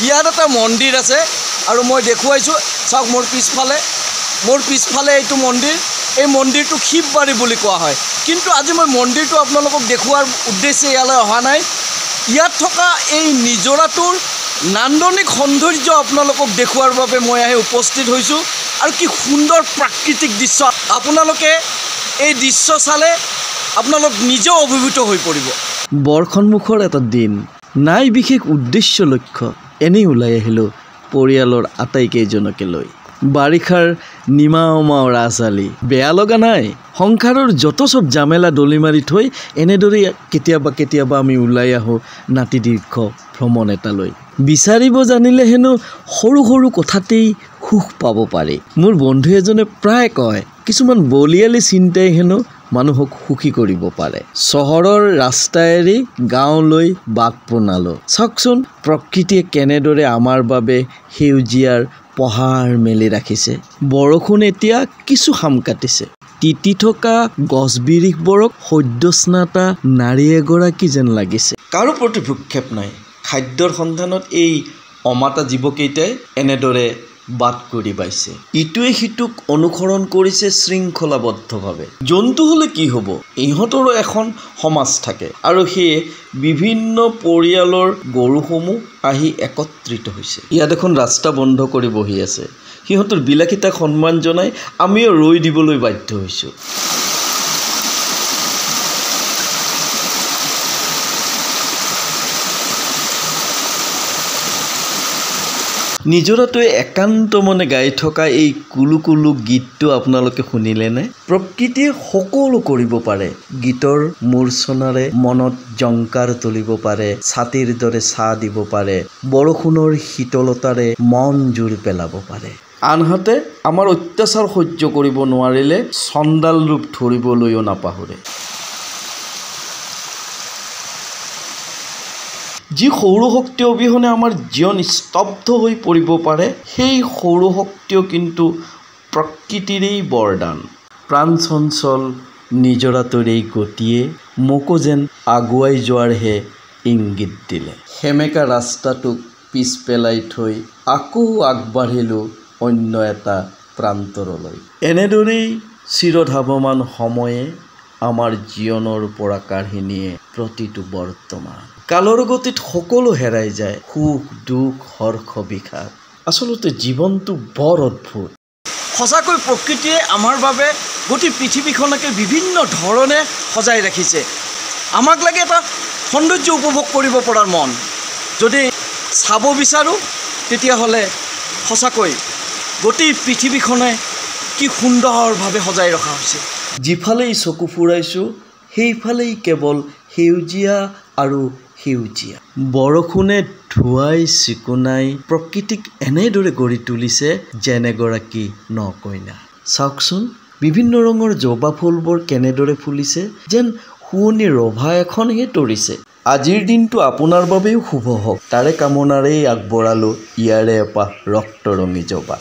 ইয়াত এটা মন্দিৰ আছে আৰু মই দেখুৱাইছোঁ চাওক মোৰ পিছফালে এইটো মন্দিৰ এই মন্দিৰটো শিৱবাৰী বুলি কোৱা হয় কিন্তু আজি মই মন্দিৰটো আপোনালোকক দেখুৱাৰ উদ্দেশ্যে ইয়ালৈ অহা নাই ইয়াত থকা এই নিজৰাটোৰ নান্দনিক সৌন্দৰ্য আপোনালোকক দেখুৱাৰ বাবে মই আহি উপস্থিত হৈছোঁ আৰু কি সুন্দৰ প্ৰাকৃতিক দৃশ্য আপোনালোকে এই দৃশ্য চালে আপোনালোক নিজেও অভিভূত হৈ পৰিব বৰখনমুখৰ এটা দিন নাই বিশেষ উদ্দেশ্য লক্ষ্য এনেই ওলাই আহিলোঁ পৰিয়ালৰ আটাইকেইজনকে লৈ বাৰিষাৰ নিমাওমাও ৰাজালি বেয়া লগা নাই সংসাৰৰ যত সব জামেলা দলি মাৰি থৈ এনেদৰে কেতিয়াবা আমি ওলাই আহোঁ নাতি দীৰ্ঘ ভ্ৰমণ এটালৈ বিচাৰিব জানিলে হেনো সৰু কথাতেই সুখ পাব পাৰি মোৰ বন্ধু এজনে প্ৰায় কয় কিছুমান বলিয়ালি চিন্তাই হেনো মানুহক সুখী কৰিব পাৰে চহৰৰ ৰাস্তা এৰি গাঁৱলৈ বাট পোনালো চাওকচোন প্ৰকৃতিয়ে কেনেদৰে আমাৰ বাবে সেউজীয়াৰ পহাৰ মেলি ৰাখিছে বৰষুণ এতিয়া কিছু হাম কাটিছে তিতি থকা গছ বিৰিখবোৰক সদ্যস্নাতা নাৰী এগৰাকী যেন লাগিছে কাৰো প্ৰতি ভ্ৰক্ষেপ নাই খাদ্যৰ সন্ধানত এই অমাতা জীৱকেইটাই এনেদৰে বাট কৰি পাইছে ইটোৱে সিটোক অনুসৰণ কৰিছে শৃংখলাবদ্ধভাৱে জন্তু হলে কি হ'ব ইহঁতৰো এখন সমাজ থাকে আৰু সেয়ে বিভিন্ন পৰিয়ালৰ গৰুসমূহ আহি একত্ৰিত হৈছে ইয়াত এখন ৰাস্তা বন্ধ কৰি বহি আছে সিহঁতৰ বিলাসিতাক সন্মান জনাই আমিও ৰৈ দিবলৈ বাধ্য হৈছোঁ নিজৰাটোৱে একান্ত মনে গাই থকা এই কুলুকুলু গীতটো আপোনালোকে শুনিলেনে প্ৰকৃতিয়ে সকলো কৰিব পাৰে গীতৰ মূৰ্ছনাৰে মনত জংকাৰ তুলিব পাৰে ছাতিৰ দৰে ছাঁ দিব পাৰে বৰষুণৰ শীতলতাৰে মন জোৰ পেলাব পাৰে আনহাতে আমাৰ অত্যাচাৰ সহ্য কৰিব নোৱাৰিলে চণ্ডাল ৰূপ ধৰিবলৈও নাপাহৰে যি সৌৰশক্তি অবিহনে আমাৰ জীৱন স্তব্ধ হৈ পৰিব পাৰে সেই সৌৰশক্তিও কিন্তু প্ৰকৃতিৰেই বৰদান প্ৰাণ চঞ্চল নিজৰাটোৰ এই গতিয়ে মোকো যেন আগুৱাই যোৱাৰহে ইংগিত দিলে সেমেকা ৰাস্তাটোক পিছ পেলাই থৈ আকৌ আগবাঢ়িলোঁ অন্য এটা প্ৰান্তৰলৈ এনেদৰেই চিৰধাৱমান সময়ে আমাৰ জীৱনৰ পৰা কাঢ়ি নিয়ে প্ৰতিটো বৰ্তমান কালৰ গতিত সকলো হেৰাই যায় সুখ দুখ হৰ্ষ বিষাদ আচলতে জীৱনটো বৰ অদ্ভুত সঁচাকৈ প্ৰকৃতিয়ে আমাৰ বাবে গোটেই পৃথিৱীখনকে বিভিন্ন ধৰণে সজাই ৰাখিছে আমাক লাগে এটা সৌন্দৰ্য উপভোগ কৰিব পৰাৰ মন যদি চাব বিচাৰোঁ তেতিয়াহ'লে সঁচাকৈ গোটেই পৃথিৱীখনে কি সুন্দৰভাৱে সজাই ৰখা হৈছে যিফালেই চকু ফুৰাইছোঁ সেইফালেই কেৱল সেউজীয়া আৰু সেউজীয়া বৰষুণে ধুৱাই চিকুনাই প্ৰকৃতিক এনেদৰে গঢ়ি তুলিছে যেন এগৰাকী নকইনা চাওকচোন বিভিন্ন ৰঙৰ জবা ফুলবোৰ কেনেদৰে ফুলিছে যেন শুৱনি ৰভা এখনহে তৰিছে আজিৰ দিনটো আপোনাৰ বাবেও শুভ হওক তাৰে কামনাৰেই আগবঢ়ালোঁ ইয়াৰে এপাহ ৰক্তৰঙী জবা